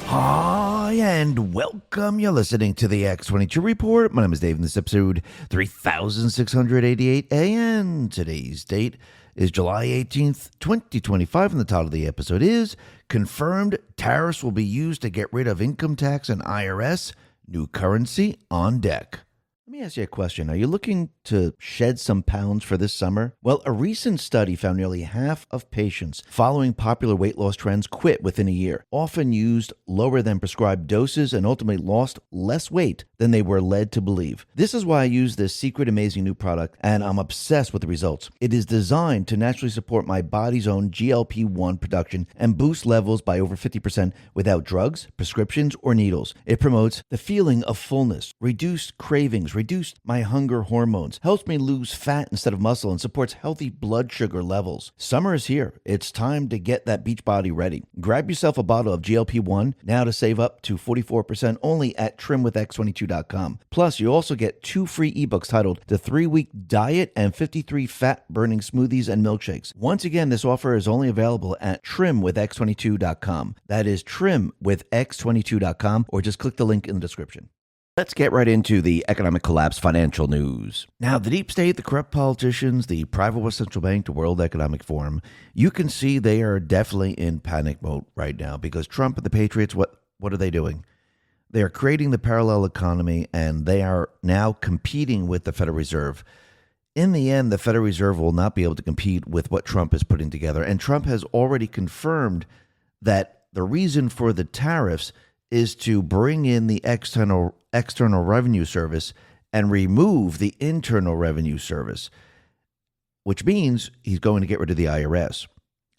Hi, and welcome. You're listening to the X22 Report. My name is Dave, and this episode 3688, and today's date is July 18th, 2025, and the title of the episode is Confirmed Tariffs Will Be Used to Get Rid of Income Tax and IRS, New Currency on Deck. Let me ask you a question. Are you looking to shed some pounds for this summer? Well, a recent study found nearly half of patients following popular weight loss trends quit within a year, often used lower than prescribed doses and ultimately lost less weight than they were led to believe. This is why I use this secret amazing new product, and I'm obsessed with the results. It is designed to naturally support my body's own GLP-1 production and boost levels by over 50% without drugs, prescriptions, or needles. It promotes the feeling of fullness, reduced cravings, reduced my hunger hormones, helps me lose fat instead of muscle, and supports healthy blood sugar levels. Summer is here. It's time to get that beach body ready. Grab yourself a bottle of GLP-1 now to save up to 44% only at trimwithx22.com. Plus, you also get 2 free ebooks titled The 3-Week Diet and 53 Fat-Burning Smoothies and Milkshakes. Once again, this offer is only available at trimwithx22.com. That is trimwithx22.com, or just click the link in the description. Let's get right into the economic collapse financial news. Now, the deep state, the corrupt politicians, the private West Central Bank, the World Economic Forum, you can see they are definitely in panic mode right now because Trump and the Patriots, what are they doing? They are creating the parallel economy, and they are now competing with the Federal Reserve. In the end, the Federal Reserve will not be able to compete with what Trump is putting together. And Trump has already confirmed that the reason for the tariffs is to bring in the external revenue service and remove the internal revenue service, which means he's going to get rid of the IRS.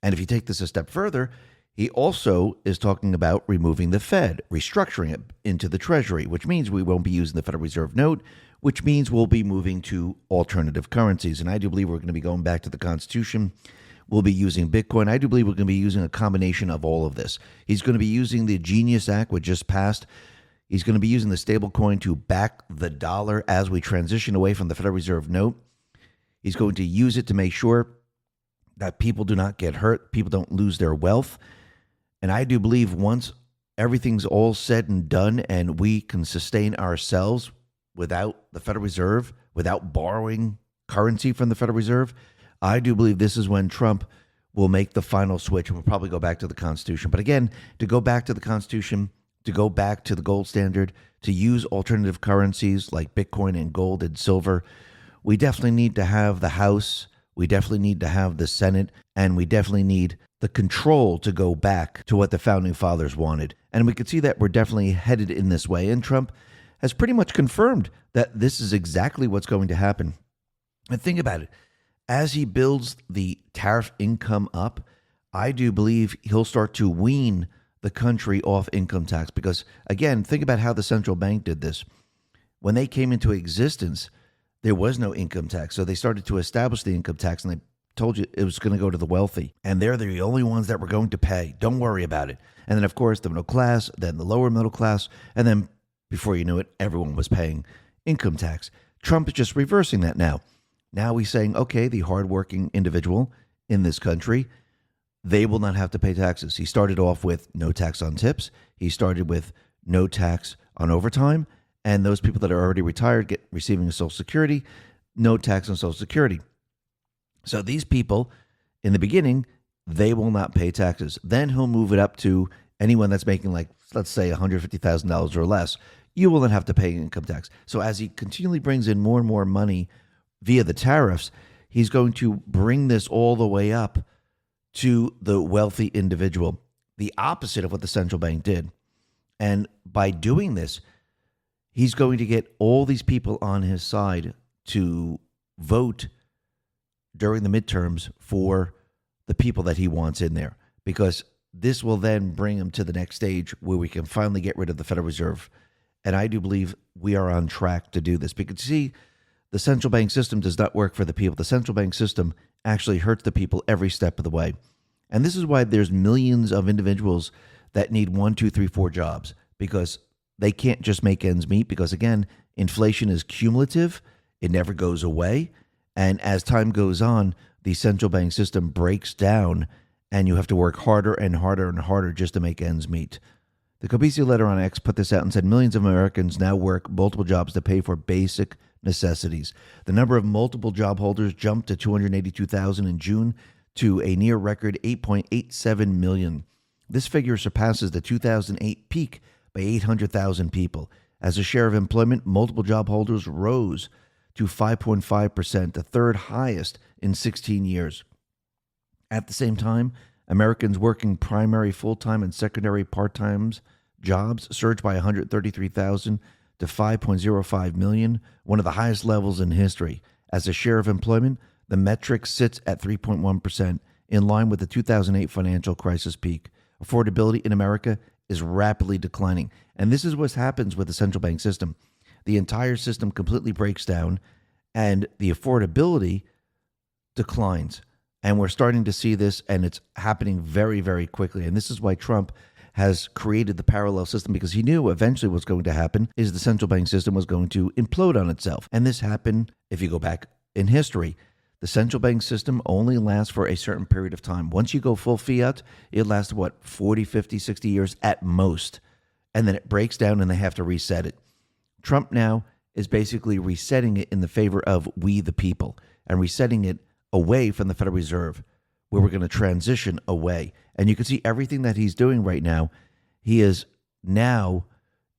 And if you take this a step further, he also is talking about removing the Fed, restructuring it into the Treasury, which means we won't be using the Federal Reserve note, which means we'll be moving to alternative currencies. And I do believe we're going to be going back to the Constitution. We'll be using Bitcoin. I do believe we're going to be using a combination of all of this. He's going to be using the Genius Act, which just passed. He's going to be using the stablecoin to back the dollar as we transition away from the Federal Reserve note. He's going to use it to make sure that people do not get hurt, people don't lose their wealth. And I do believe once everything's all said and done and we can sustain ourselves without the Federal Reserve, without borrowing currency from the Federal Reserve, I do believe this is when Trump will make the final switch, and we'll probably go back to the Constitution. But again, to go back to the Constitution, to go back to the gold standard, to use alternative currencies like Bitcoin and gold and silver, we definitely need to have the House, we definitely need to have the Senate, and we definitely need the control to go back to what the Founding Fathers wanted. And we can see that we're definitely headed in this way. And Trump has pretty much confirmed that this is exactly what's going to happen. And think about it. As he builds the tariff income up, I do believe he'll start to wean the country off income tax. Because, again, think about how the central bank did this. When they came into existence, there was no income tax. So they started to establish the income tax, and they told you it was going to go to the wealthy. And they're the only ones that were going to pay. Don't worry about it. And then, of course, the middle class, then the lower middle class, and then before you knew it, everyone was paying income tax. Trump is just reversing that now. Now he's saying, okay, the hardworking individual in this country, they will not have to pay taxes. He started off with no tax on tips. He started with no tax on overtime. And those people that are already retired receiving a Social Security, no tax on Social Security. So these people, in the beginning, they will not pay taxes. Then he'll move it up to anyone that's making, like, let's say $150,000 or less. You will not have to pay income tax. So as he continually brings in more and more money via the tariffs, he's going to bring this all the way up to the wealthy individual, the opposite of what the central bank did. And by doing this, he's going to get all these people on his side to vote during the midterms for the people that he wants in there, because this will then bring him to the next stage where we can finally get rid of the Federal Reserve. And I do believe we are on track to do this, because see, the central bank system does not work for the people. The central bank system actually hurts the people every step of the way. And this is why there's millions of individuals that need 1, 2, 3, 4 jobs, because they can't just make ends meet, because again, inflation is cumulative. It never goes away. And as time goes on, the central bank system breaks down and you have to work harder and harder and harder just to make ends meet. The Cobesi letter on X put this out and said millions of Americans now work multiple jobs to pay for basic necessities. The number of multiple job holders jumped to 282,000 in June to a near record 8.87 million. This figure surpasses the 2008 peak by 800,000 people. As a share of employment, multiple job holders rose to 5.5%, the third highest in 16 years. At the same time, Americans working primary full-time and secondary part-time jobs surged by 133,000 to 5.05 million, one of the highest levels in history. As a share of employment, the metric sits at 3.1%, in line with the 2008 financial crisis peak. Affordability in America is rapidly declining, and this is what happens with the central bank system. The entire system completely breaks down, and the affordability declines. And we're starting to see this, and it's happening very, very quickly. And this is why Trump has created the parallel system, because he knew eventually what's going to happen is the central bank system was going to implode on itself. And this happened, if you go back in history. The central bank system only lasts for a certain period of time. Once you go full fiat, it lasts, 40, 50, 60 years at most. And then it breaks down and they have to reset it. Trump now is basically resetting it in the favor of we the people and resetting it away from the Federal Reserve, where we're going to transition away. And you can see everything that he's doing right now. He is now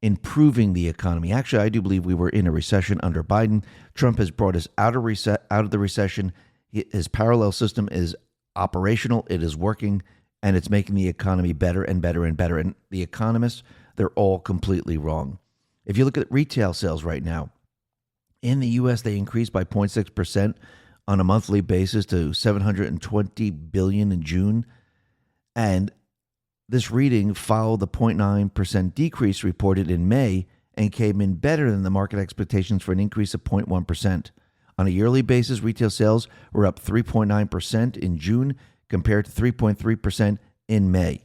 improving the economy. Actually, I do believe we were in a recession under Biden. Trump has brought us out of the recession. His parallel system is operational. It is working, and it's making the economy better and better and better. And the economists, they're all completely wrong. If you look at retail sales right now, in the U.S., they increased by 0.6% on a monthly basis to $720 billion in June. And this reading followed the 0.9% decrease reported in May and came in better than the market expectations for an increase of 0.1%. On a yearly basis, retail sales were up 3.9% in June compared to 3.3% in May.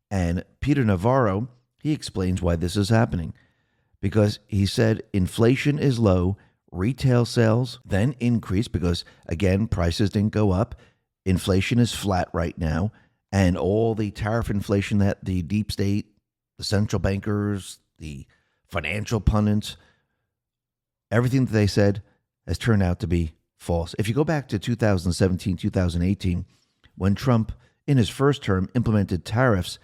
And Peter Navarro, he explains why this is happening. Because he said inflation is low, retail sales then increase because, again, prices didn't go up. Inflation is flat right now. And all the tariff inflation that the deep state, the central bankers, the financial pundits, everything that they said has turned out to be false. If you go back to 2017, 2018, when Trump, in his first term, implemented tariffs,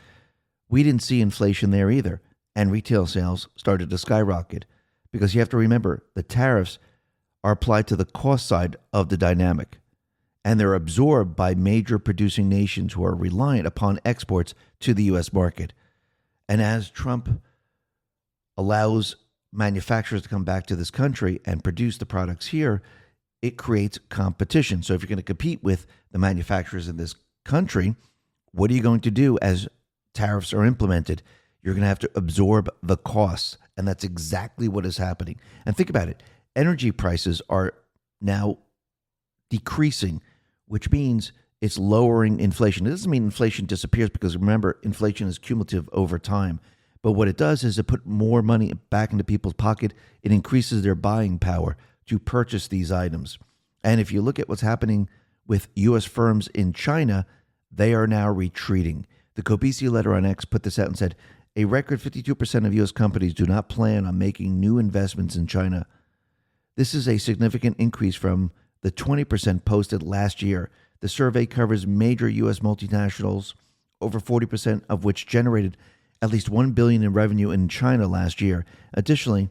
we didn't see inflation there either. And retail sales started to skyrocket. Because you have to remember, the tariffs are applied to the cost side of the dynamic. And they're absorbed by major producing nations who are reliant upon exports to the U.S. market. And as Trump allows manufacturers to come back to this country and produce the products here, it creates competition. So if you're going to compete with the manufacturers in this country, what are you going to do as tariffs are implemented? You're going to have to absorb the costs. And that's exactly what is happening. And think about it. Energy prices are now decreasing, which means it's lowering inflation. It doesn't mean inflation disappears because, remember, inflation is cumulative over time. But what it does is it put more money back into people's pocket. It increases their buying power to purchase these items. And if you look at what's happening with U.S. firms in China, they are now retreating. The Cobesi letter on X put this out and said, a record 52% of U.S. companies do not plan on making new investments in China. This is a significant increase from the 20% posted last year. The survey covers major U.S. multinationals, over 40% of which generated at least $1 billion in revenue in China last year. Additionally,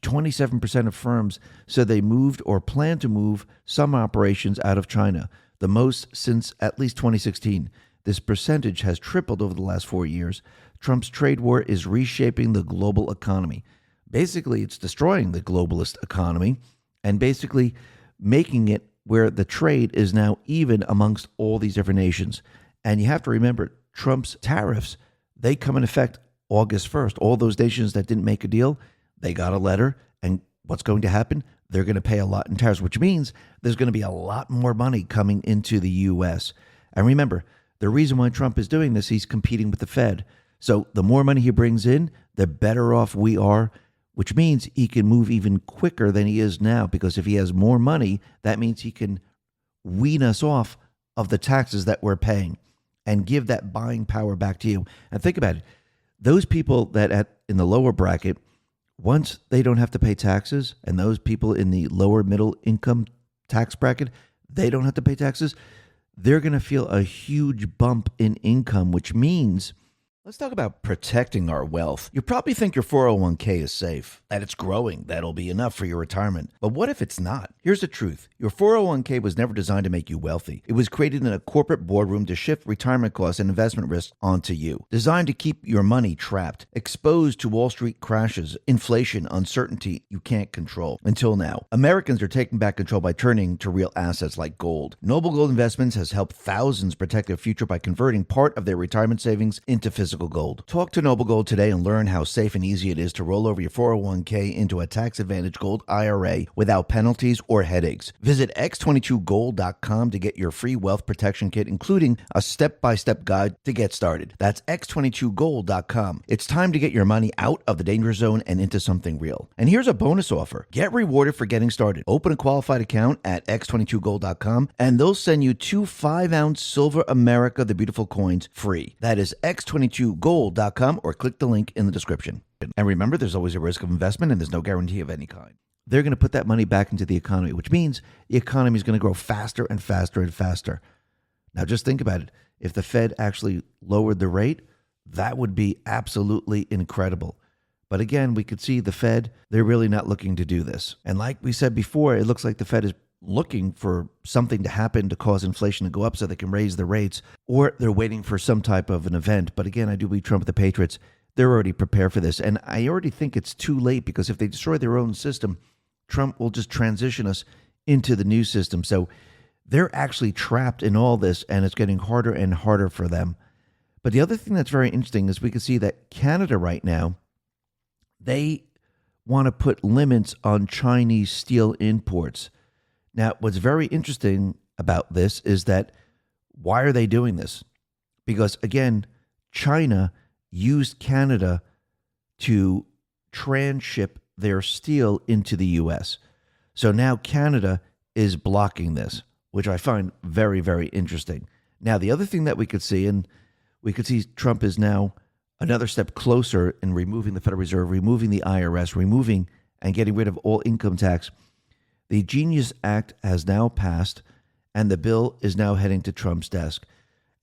27% of firms said they moved or plan to move some operations out of China, the most since at least 2016. This percentage has tripled over the last 4 years. Trump's trade war is reshaping the global economy. Basically, it's destroying the globalist economy and basically making it where the trade is now even amongst all these different nations. And you have to remember, Trump's tariffs, they come in effect August 1st. All those nations that didn't make a deal, they got a letter. And what's going to happen? They're going to pay a lot in tariffs, which means there's going to be a lot more money coming into the U.S. And remember, the reason why Trump is doing this, he's competing with the Fed. So the more money he brings in, the better off we are, which means he can move even quicker than he is now. Because if he has more money, that means he can wean us off of the taxes that we're paying and give that buying power back to you. And think about it. those people in the lower bracket, once they don't have to pay taxes, and those people in the lower middle income tax bracket, they don't have to pay taxes, they're going to feel a huge bump in income, which means, let's talk about protecting our wealth. You probably think your 401k is safe, that it's growing, that'll be enough for your retirement. But what if it's not? Here's the truth. Your 401k was never designed to make you wealthy. It was created in a corporate boardroom to shift retirement costs and investment risks onto you. Designed to keep your money trapped, exposed to Wall Street crashes, inflation, uncertainty you can't control. Until now, Americans are taking back control by turning to real assets like gold. Noble Gold Investments has helped thousands protect their future by converting part of their retirement savings into physical gold. Talk to Noble Gold today and learn how safe and easy it is to roll over your 401k into a tax-advantaged gold IRA without penalties or headaches. Visit x22gold.com to get your free wealth protection kit, including a step-by-step guide to get started. That's x22gold.com. It's time to get your money out of the danger zone and into something real. And here's a bonus offer. Get rewarded for getting started. Open a qualified account at x22gold.com and they'll send you 2 5-ounce Silver America the Beautiful coins free. That is x22gold.com or click the link in the description. And remember, there's always a risk of investment and there's no guarantee of any kind. They're going to put that money back into the economy, which means the economy is going to grow faster and faster and faster. Now, just think about it. If the Fed actually lowered the rate, that would be absolutely incredible. But again, we could see the Fed, they're really not looking to do this. And like we said before, it looks like the Fed is looking for something to happen to cause inflation to go up so they can raise the rates, or they're waiting for some type of an event. But again, I do believe Trump and the Patriots, they're already prepared for this. And I already think it's too late, because if they destroy their own system, Trump will just transition us into the new system. So they're actually trapped in all this, and it's getting harder and harder for them. But the other thing that's very interesting is we can see that Canada right now, they want to put limits on Chinese steel imports. Now, what's very interesting about this is that, why are they doing this? Because, again, China used Canada to transship their steel into the U.S. So now Canada is blocking this, which I find very, very interesting. Now, the other thing that we could see, and we could see Trump is now another step closer in removing the Federal Reserve, removing the IRS, removing and getting rid of all income tax. The Genius Act has now passed, and the bill is now heading to Trump's desk.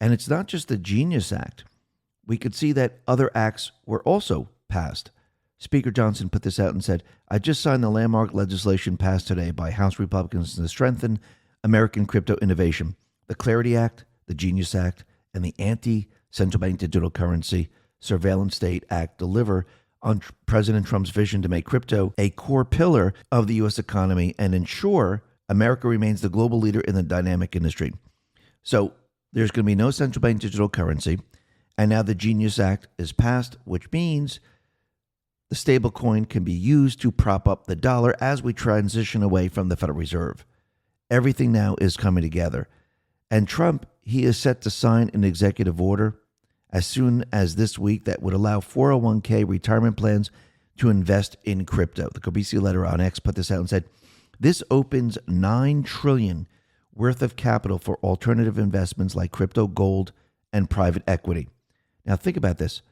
And it's not just the Genius Act. We could see that other acts were also passed. Speaker Johnson put this out and said, "I just signed the landmark legislation passed today by House Republicans to strengthen American crypto innovation. The Clarity Act, the Genius Act, and the Anti-Central Bank Digital Currency Surveillance State Act deliver on President Trump's vision to make crypto a core pillar of the U.S. economy and ensure America remains the global leader in the dynamic industry." So there's going to be no central bank digital currency. And now the Genius Act is passed, which means the stable coin can be used to prop up the dollar as we transition away from the Federal Reserve. Everything now is coming together. And Trump, he is set to sign an executive order as soon as this week that would allow 401k retirement plans to invest in crypto. The Corbisi letter on X put this out and said, "This opens $9 trillion worth of capital for alternative investments like crypto, gold, and private equity." Now think about this.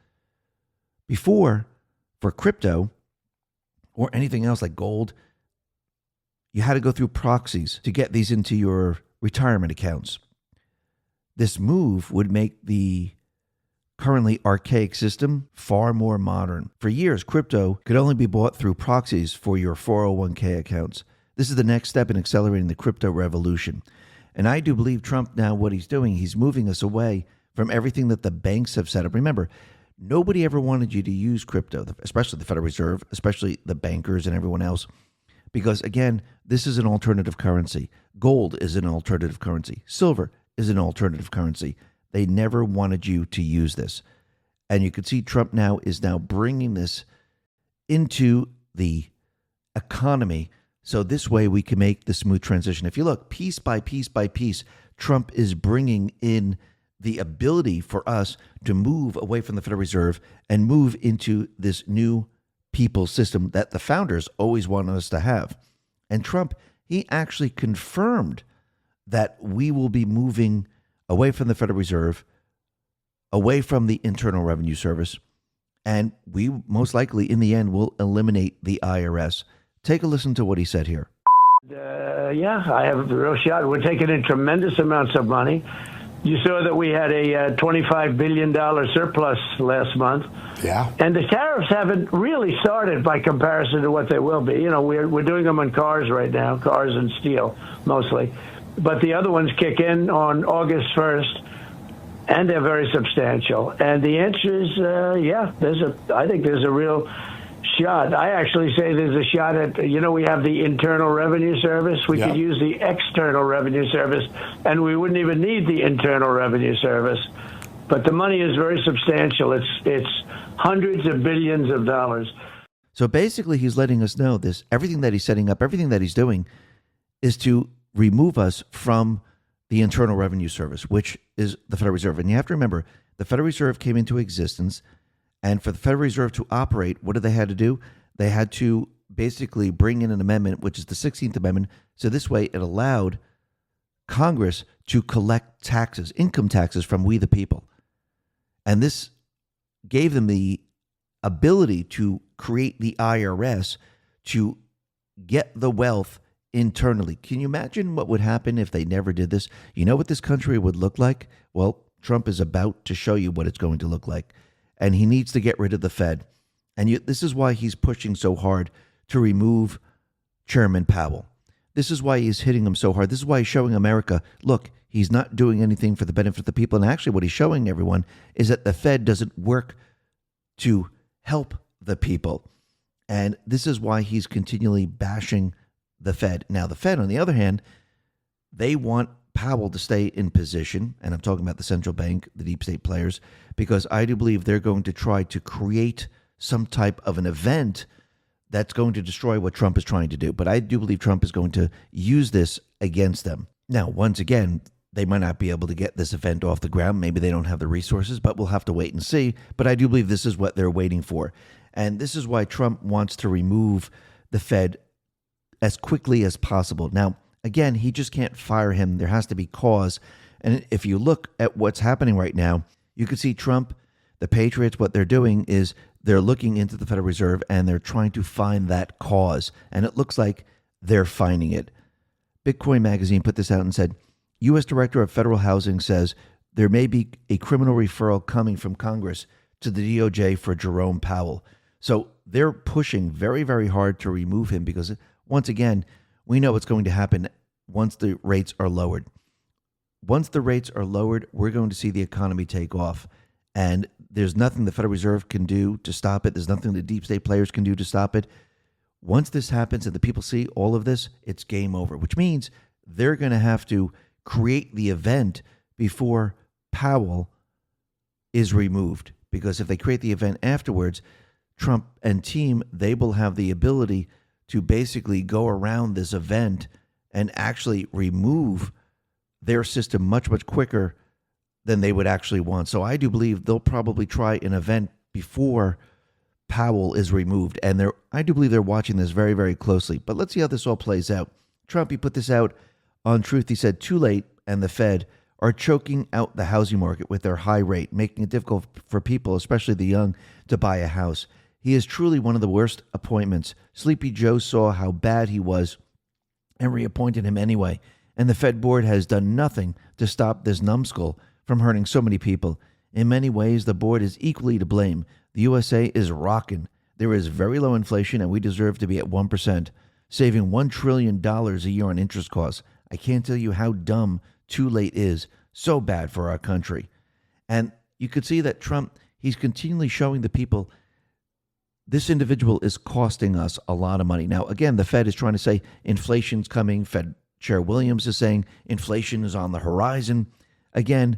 Before, for crypto or anything else like gold, you had to go through proxies to get these into your retirement accounts. This move would make the currently archaic system far more modern. For years, crypto could only be bought through proxies for your 401k accounts. This is the next step in accelerating the crypto revolution. And I do believe Trump now, what he's doing, he's moving us away from everything that the banks have set up. Remember, nobody ever wanted you to use crypto, especially the Federal Reserve, especially the bankers and everyone else, because, again, this is an alternative currency. Gold is an alternative currency. Silver is an alternative currency. They never wanted you to use this. And you can see Trump now is now bringing this into the economy. So this way we can make the smooth transition. If you look piece by piece by piece, Trump is bringing in the ability for us to move away from the Federal Reserve and move into this new people's system that the founders always wanted us to have. And Trump, he actually confirmed that we will be moving away from the Federal Reserve, away from the Internal Revenue Service, And we most likely, in the end, will eliminate the IRS. Take a listen to what he said here. Yeah, I have a real shot. We're taking in tremendous amounts of money. You saw that we had a $25 billion surplus last month. Yeah. And the tariffs haven't really started by comparison to what they will be. You know, we're doing them on cars right now, cars and steel mostly. But the other ones kick in on August 1st, and they're very substantial. And the answer is, yeah, I think there's a real shot. I actually say there's a shot at, we have the Internal Revenue Service. We could use the External Revenue Service, and we wouldn't even need the Internal Revenue Service. But the money is very substantial. It's hundreds of billions of dollars. So basically, he's letting us know this, everything that he's setting up, everything that he's doing is to remove us from the Internal Revenue Service, which is the Federal Reserve. And you have to remember, the Federal Reserve came into existence, and for the Federal Reserve to operate, what did they have to do? They had to basically bring in an amendment, which is the 16th Amendment. So this way, it allowed Congress to collect taxes, income taxes from we the people. And this gave them the ability to create the IRS to get the wealth internally. Can you imagine what would happen if they never did this? You know what this country would look like? Well, Trump is about to show you what it's going to look like. And he needs to get rid of the Fed. And this is why he's pushing so hard to remove Chairman Powell. This is why he's hitting him so hard. This is why he's showing America, look, he's not doing anything for the benefit of the people. And actually what he's showing everyone is that the Fed doesn't work to help the people. And this is why he's continually bashing the Fed. Now, the Fed, on the other hand, they want Powell to stay in position, and I'm talking about the central bank, the deep state players, because I do believe they're going to try to create some type of an event that's going to destroy what Trump is trying to do. But I do believe Trump is going to use this against them. Now, once again, they might not be able to get this event off the ground. Maybe they don't have the resources, but we'll have to wait and see. But I do believe this is what they're waiting for. And this is why Trump wants to remove the Fed as quickly as possible. Now, again, he just can't fire him. There has to be cause. And if you look at what's happening right now, you can see Trump, the Patriots, what they're doing is they're looking into the Federal Reserve and they're trying to find that cause. And it looks like they're finding it. Bitcoin Magazine put this out and said, U.S. Director of Federal Housing says there may be a criminal referral coming from Congress to the DOJ for Jerome Powell. So they're pushing very, very hard to remove him because, once again, we know what's going to happen once the rates are lowered. Once the rates are lowered, we're going to see the economy take off. And there's nothing the Federal Reserve can do to stop it. There's nothing the deep state players can do to stop it. Once this happens and the people see all of this, it's game over, which means they're going to have to create the event before Powell is removed. Because if they create the event afterwards, Trump and team, they will have the ability to basically go around this event and actually remove their system much, much quicker than they would actually want. So I do believe they'll probably try an event before Powell is removed. And I do believe they're watching this very, very closely. But let's see how this all plays out. Trump, he put this out on Truth. He said, too late, and the Fed are choking out the housing market with their high rate, making it difficult for people, especially the young, to buy a house. He is truly one of the worst appointments. Sleepy Joe saw how bad he was and reappointed him anyway. And the Fed board has done nothing to stop this numbskull from hurting so many people. In many ways, the board is equally to blame. The USA is rocking. There is very low inflation, and we deserve to be at 1%, saving $1 trillion a year on interest costs. I can't tell you how dumb too late is. So bad for our country. And you could see that Trump, he's continually showing the people this individual is costing us a lot of money. Now, again, the Fed is trying to say inflation's coming. Fed Chair Williams is saying inflation is on the horizon. Again,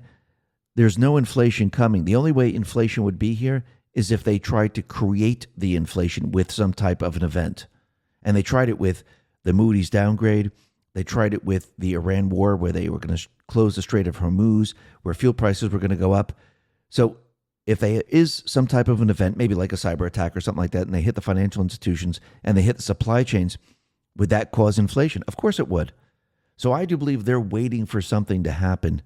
there's no inflation coming. The only way inflation would be here is if they tried to create the inflation with some type of an event. And they tried it with the Moody's downgrade. They tried it with the Iran war, where they were going to close the Strait of Hormuz, where fuel prices were going to go up. So if there is some type of an event, maybe like a cyber attack or something like that, and they hit the financial institutions and they hit the supply chains, would that cause inflation? Of course it would. So I do believe they're waiting for something to happen,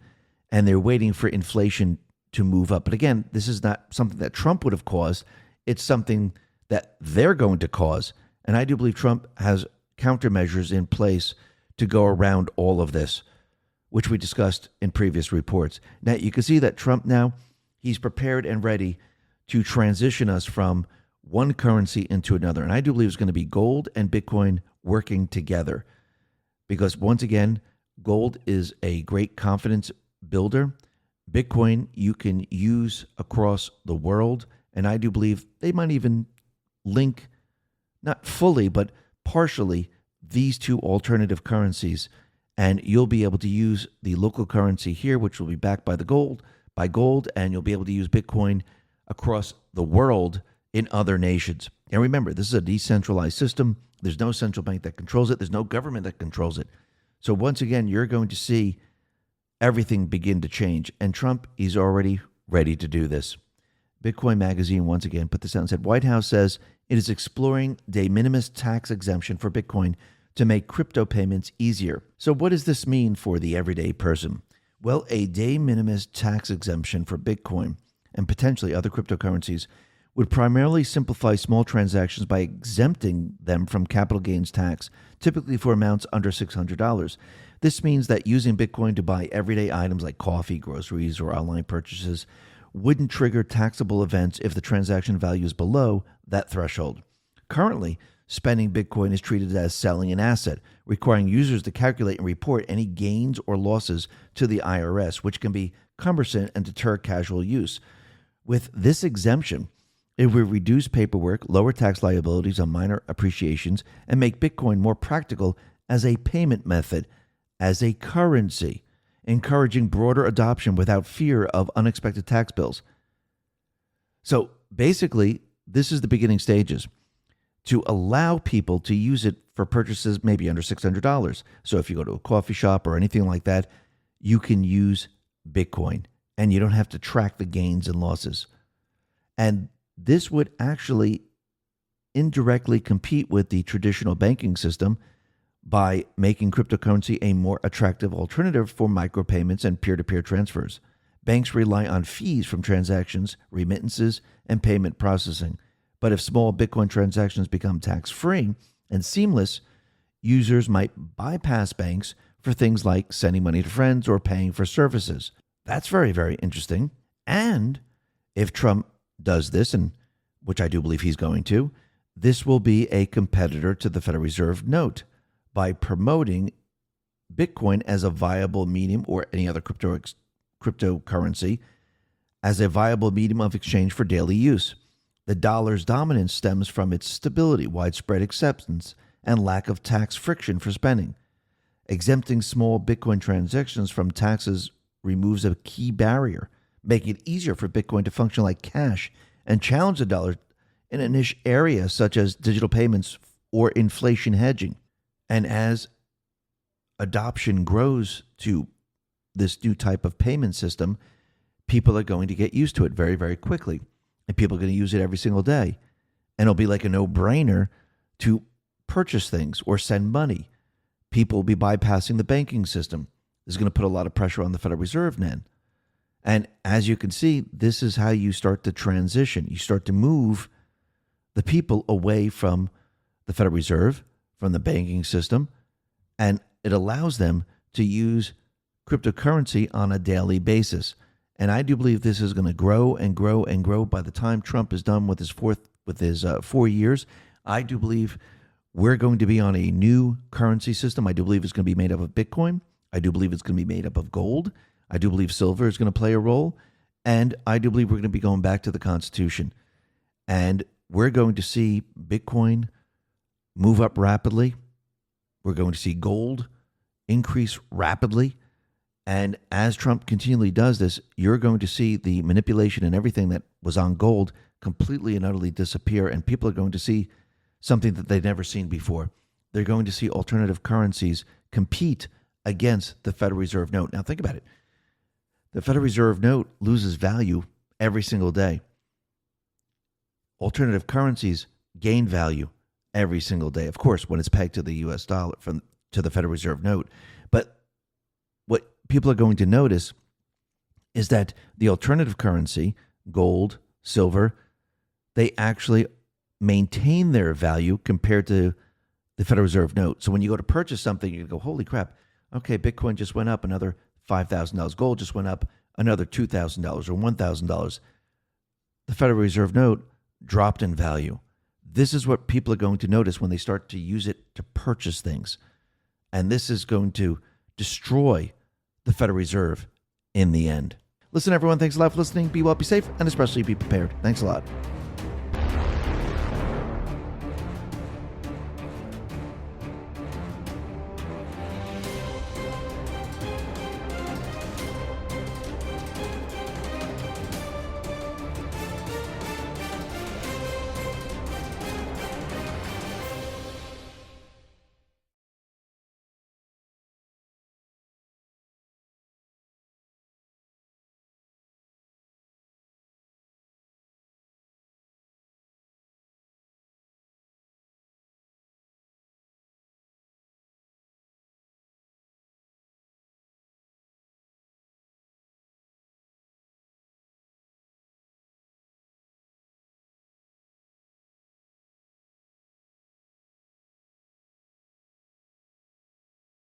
and they're waiting for inflation to move up. But again, this is not something that Trump would have caused. It's something that they're going to cause. And I do believe Trump has countermeasures in place to go around all of this, which we discussed in previous reports. Now, you can see that Trump now, he's prepared and ready to transition us from one currency into another. And I do believe it's going to be gold and Bitcoin working together. Because once again, gold is a great confidence builder. Bitcoin you can use across the world. And I do believe they might even link, not fully, but partially, these two alternative currencies. And you'll be able to use the local currency here, which will be backed by gold, and you'll be able to use Bitcoin across the world in other nations. And remember, this is a decentralized system. There's no central bank that controls it. There's no government that controls it. So once again, you're going to see everything begin to change. And Trump, he's already ready to do this. Bitcoin Magazine, once again, put this out and said, White House says it is exploring de minimis tax exemption for Bitcoin to make crypto payments easier. So what does this mean for the everyday person? Well, a de minimis tax exemption for Bitcoin and potentially other cryptocurrencies would primarily simplify small transactions by exempting them from capital gains tax, typically for amounts under $600. This means that using Bitcoin to buy everyday items like coffee, groceries, or online purchases wouldn't trigger taxable events if the transaction value is below that threshold. Currently, spending Bitcoin is treated as selling an asset, requiring users to calculate and report any gains or losses to the IRS, which can be cumbersome and deter casual use. With this exemption, it would reduce paperwork, lower tax liabilities on minor appreciations, and make Bitcoin more practical as a payment method, as a currency, encouraging broader adoption without fear of unexpected tax bills. So basically, this is the beginning stages to allow people to use it for purchases maybe under $600. So if you go to a coffee shop or anything like that, you can use Bitcoin and you don't have to track the gains and losses. And this would actually indirectly compete with the traditional banking system by making cryptocurrency a more attractive alternative for micropayments and peer-to-peer transfers. Banks rely on fees from transactions, remittances, and payment processing. But if small Bitcoin transactions become tax-free and seamless, users might bypass banks for things like sending money to friends or paying for services. That's very, very interesting. And if Trump does this, and which I do believe he's going to, this will be a competitor to the Federal Reserve note by promoting Bitcoin as a viable medium, or any other cryptocurrency as a viable medium of exchange for daily use. The dollar's dominance stems from its stability, widespread acceptance, and lack of tax friction for spending. Exempting small Bitcoin transactions from taxes removes a key barrier, making it easier for Bitcoin to function like cash and challenge the dollar in a niche area such as digital payments or inflation hedging. And as adoption grows to this new type of payment system, people are going to get used to it very, very quickly. And people are going to use it every single day. And it'll be like a no-brainer to purchase things or send money. People will be bypassing the banking system. This is going to put a lot of pressure on the Federal Reserve then. And as you can see, this is how you start to transition. You start to move the people away from the Federal Reserve, from the banking system, and it allows them to use cryptocurrency on a daily basis. And I do believe this is going to grow and grow and grow. By the time Trump is done with his 4 years, I do believe we're going to be on a new currency system. I do believe it's going to be made up of Bitcoin. I do believe it's going to be made up of gold. I do believe silver is going to play a role. And I do believe we're going to be going back to the Constitution. And we're going to see Bitcoin move up rapidly. We're going to see gold increase rapidly. And as Trump continually does this, you're going to see the manipulation and everything that was on gold completely and utterly disappear. And people are going to see something that they've never seen before. They're going to see alternative currencies compete against the Federal Reserve note. Now, think about it. The Federal Reserve note loses value every single day. Alternative currencies gain value every single day. Of course, when it's pegged to the U.S. dollar, to the Federal Reserve note. But what people are going to notice is that the alternative currency, gold, silver, they actually maintain their value compared to the Federal Reserve note. So when you go to purchase something, you go, holy crap, okay, Bitcoin just went up another $5,000. Gold just went up another $2,000 or $1,000. The Federal Reserve note dropped in value. This is what people are going to notice when they start to use it to purchase things. And this is going to destroy the Federal Reserve in the end. Listen, everyone, thanks a lot for listening. Be well, be safe, and especially be prepared. Thanks a lot.